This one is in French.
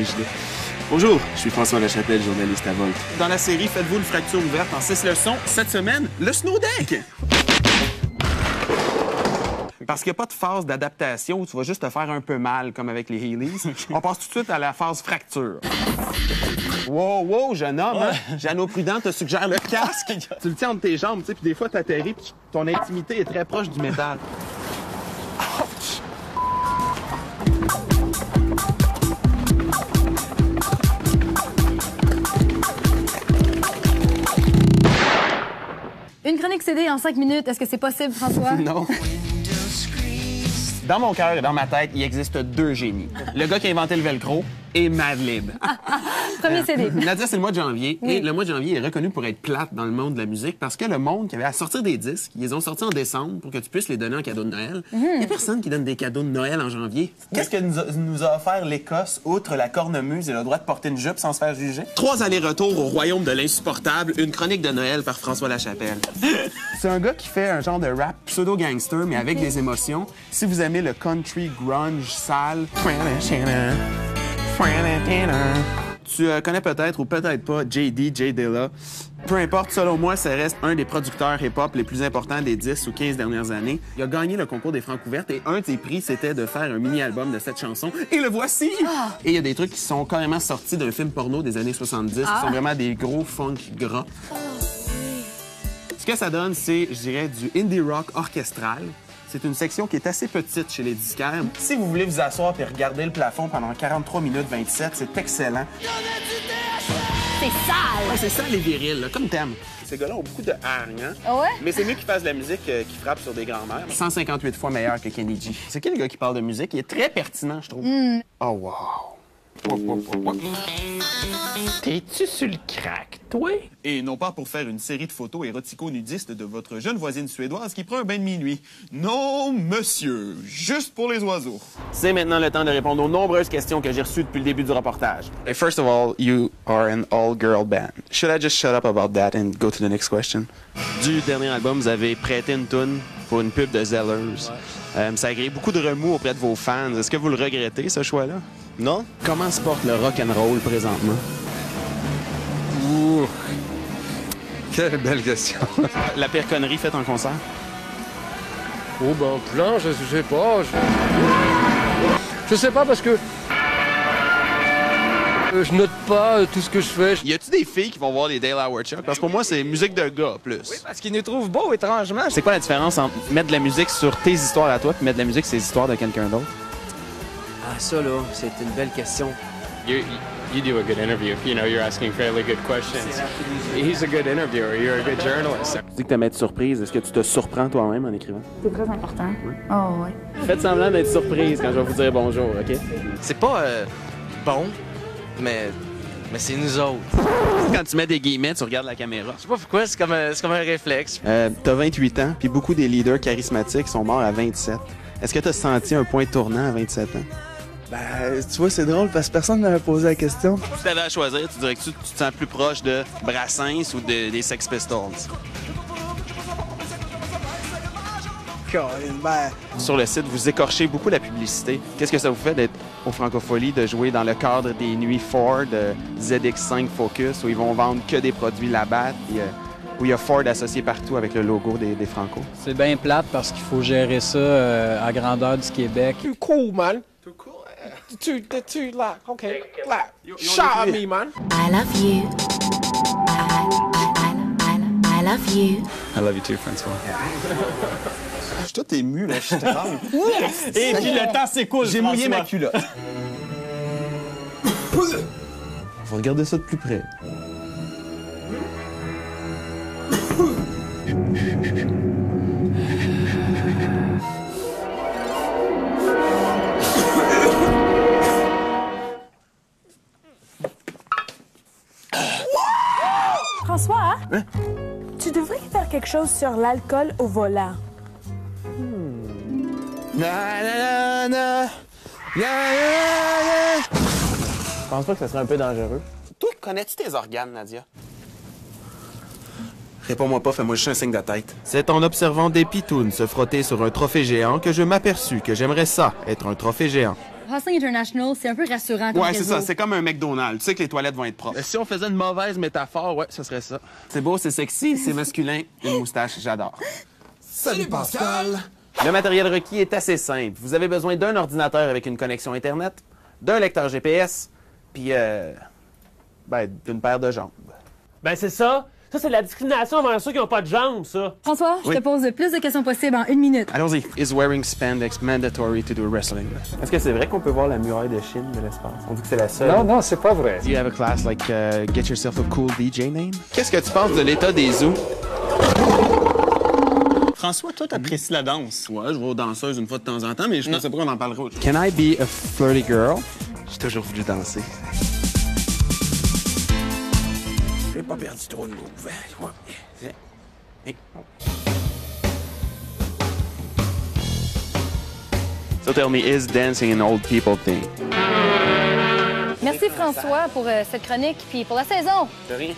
gilet. Bonjour, je suis François Lachapelle, journaliste à Volt. Dans la série Faites-vous une fracture ouverte en 6 leçons, cette semaine, le snow deck! Parce qu'il n'y a pas de phase d'adaptation où tu vas juste te faire un peu mal, comme avec les Heelys. On passe tout de suite à la phase fracture. Wow, wow, jeune homme, hein? Jeannot Prudent te suggère le casque. Tu le tiens entre tes jambes, tu sais, puis des fois, t'atterris, puis ton intimité est très proche du métal. Ouch! Une chronique CD en 5 minutes, est-ce que c'est possible, François? Non. Dans mon cœur et dans ma tête, il existe 2 génies. Le gars qui a inventé le velcro et Madlib. Premier CD. Nadia, c'est le mois de janvier. Oui. Et le mois de janvier est reconnu pour être plate dans le monde de la musique parce que le monde qui avait à sortir des disques, ils les ont sortis en décembre pour que tu puisses les donner en cadeau de Noël. Il n'y a personne qui donne des cadeaux de Noël en janvier. Qu'est-ce que nous a offert l'Écosse, outre la cornemuse et le droit de porter une jupe sans se faire juger? 3 allers-retours au royaume de l'insupportable, une chronique de Noël par François Lachapelle. C'est un gars qui fait un genre de rap pseudo-gangster, mais avec des émotions. Si vous aimez le country grunge sale, tu connais peut-être ou peut-être pas Jay Dilla. Peu importe, selon moi, ça reste un des producteurs hip-hop les plus importants des 10 ou 15 dernières années. Il a gagné le concours des Francouvertes et un de ses prix, c'était de faire un mini-album de 7 chansons. Et le voici! Et il y a des trucs qui sont carrément sortis d'un film porno des années 70, qui sont vraiment des gros funk gras. Ce que ça donne, c'est, je dirais, du indie rock orchestral. C'est une section qui est assez petite chez les disquaires. Si vous voulez vous asseoir et regarder le plafond pendant 43 minutes 27, c'est excellent. C'est sale! Ouais, c'est ça, les virils, là, comme thème. Ces gars-là ont beaucoup de hargne, hein? Ah ouais? Mais c'est mieux qu'ils fassent de la musique qui frappe sur des grands-mères. 158 fois meilleur que Kenny G. C'est qui le gars qui parle de musique? Il est très pertinent, je trouve. Oh, wow. T'es-tu sur le crack, toi? Et non pas pour faire une série de photos érotico-nudistes de votre jeune voisine suédoise qui prend un bain de minuit. Non, monsieur, juste pour les oiseaux. C'est maintenant le temps de répondre aux nombreuses questions que j'ai reçues depuis le début du reportage. First of all, you are an all-girl band. Should I just shut up about that and go to the next question? Du dernier album, vous avez prêté une toune pour une pub de Zellers. Ça a créé beaucoup de remous auprès de vos fans. Est-ce que vous le regrettez, ce choix-là? Non? Comment se porte le rock'n'roll présentement? Ouh. Quelle belle question. La pire connerie faite en concert? Oh, ben, plein, je sais pas. Je sais pas parce que. Je note pas tout ce que je fais. Y a-tu des filles qui vont voir les Dale Howard Show? Parce que pour moi, c'est musique de gars, plus. Oui, parce qu'ils nous trouvent beaux, étrangement. C'est quoi la différence entre mettre de la musique sur tes histoires à toi et mettre de la musique sur les histoires de quelqu'un d'autre? Ah, ça, là, c'est une belle question. You do a good interview. You know, you're asking fairly good questions. He's a good interviewer. You're a good journalist. Tu dis que t'aimes être surprise. Est-ce que tu te surprends toi-même en écrivant? C'est très important. Oh, ouais. Faites semblant d'être surprise quand je vais vous dire bonjour, OK? C'est pas bon, mais c'est nous autres. Quand tu mets des guillemets, tu regardes la caméra. Je sais pas pourquoi, c'est comme un réflexe. T'as 28 ans, puis beaucoup des leaders charismatiques sont morts à 27. Est-ce que t'as senti un point tournant à 27 ans? Ben, tu vois, c'est drôle parce que personne ne m'avait posé la question. Si t'avais à choisir, tu dirais que tu te sens plus proche de Brassens ou des Sex Pistols? Ben, Sur le site, vous écorchez beaucoup la publicité. Qu'est-ce que ça vous fait d'être au Francophonie, de jouer dans le cadre des nuits Ford, ZX5 Focus, où ils vont vendre que des produits Labatt, où il y a Ford associé partout avec le logo des Franco? C'est bien plate parce qu'il faut gérer ça à grandeur du Québec. Too cool, man. Too cool? Too like, okay, like, shout at me, man. I love you. I love you. I love you too, François. Je suis tout ému, là, je suis tremble. Et puis le temps s'écoule, J'ai mouillé ma François. culotte. on va regarder ça de plus près. François, tu devrais faire quelque chose sur l'alcool au volant. Je pense pas que ça serait un peu dangereux. Toi, connais-tu tes organes, Nadia? Réponds-moi pas, fais-moi juste un signe de tête. C'est en observant des pitounes se frotter sur un trophée géant que je m'aperçus que j'aimerais ça, être un trophée géant. Passing International, c'est un peu rassurant comme Ouais, c'est réseau. ça. C'est comme un McDonald's. Tu sais que les toilettes vont être propres. Si on faisait une mauvaise métaphore, ouais, ce serait ça. C'est beau, c'est sexy, c'est masculin. Une moustache, j'adore. Salut Pascal! Le matériel requis est assez simple. Vous avez besoin d'un ordinateur avec une connexion Internet, d'un lecteur GPS, puis d'une paire de jambes. Ben c'est ça. Ça, c'est de la discrimination envers ceux qui n'ont pas de jambes, ça. François, je te pose le plus de questions possible en 1 minute. Allons-y. Is wearing spandex mandatory to do wrestling? Est-ce que c'est vrai qu'on peut voir la muraille de Chine de l'espace? On dit que c'est la seule. Non, c'est pas vrai. Do you have a class like get yourself a cool DJ name? Qu'est-ce que tu penses de l'état des zoos? François, toi, t'apprécies la danse. Ouais, je vais aux danseuses une fois de temps en temps, mais je ne sais pas qu'on en parlera autre. Can I be a flirty girl? J'ai toujours voulu danser. J'ai pas perdu trop de move. So tell me, is dancing an old people thing? Merci François pour cette chronique puis pour la saison. De rien.